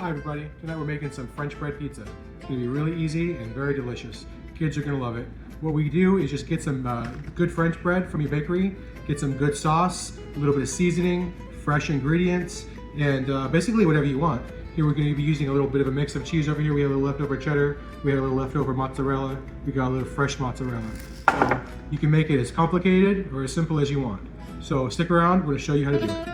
Hi everybody, tonight we're making some French bread pizza. It's going to be really easy and very delicious. Kids are going to love it. What we do is just get some good French bread from your bakery, get some good sauce, a little bit of seasoning, fresh ingredients, and basically whatever you want. Here we're going to be using a little bit of a mix of cheese over here. We have a little leftover cheddar, we have a little leftover mozzarella, we got a little fresh mozzarella. So you can make it as complicated or as simple as you want. So stick around, we're going to show you how to do it.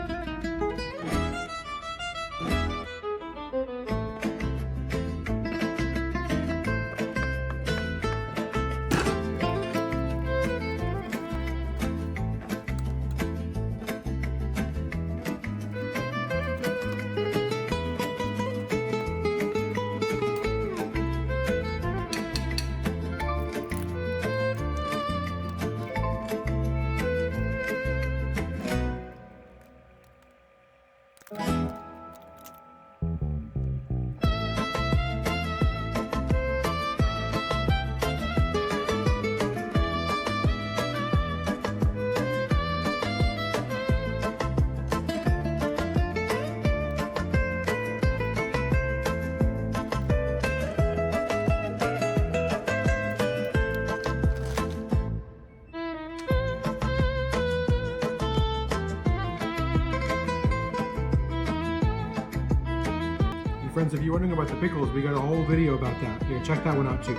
Friends, if you're wondering about the pickles, we got a whole video about that. Here, check that one out too.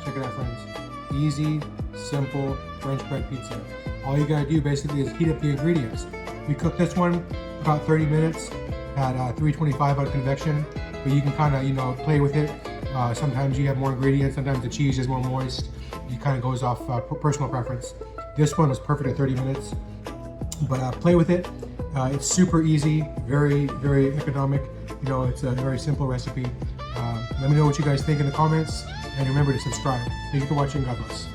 Check it out, friends. Easy, simple French bread pizza. All you gotta do basically is heat up the ingredients. We cooked this one about 30 minutes at 325 out of convection, but you can kind of, play with it. Sometimes you have more ingredients, sometimes the cheese is more moist. It kind of goes off personal preference. This one was perfect at 30 minutes, but play with it. It's super easy, very, very economic. It's a very simple recipe. Let me know what you guys think in the comments, and remember to subscribe. Thank you for watching. God bless.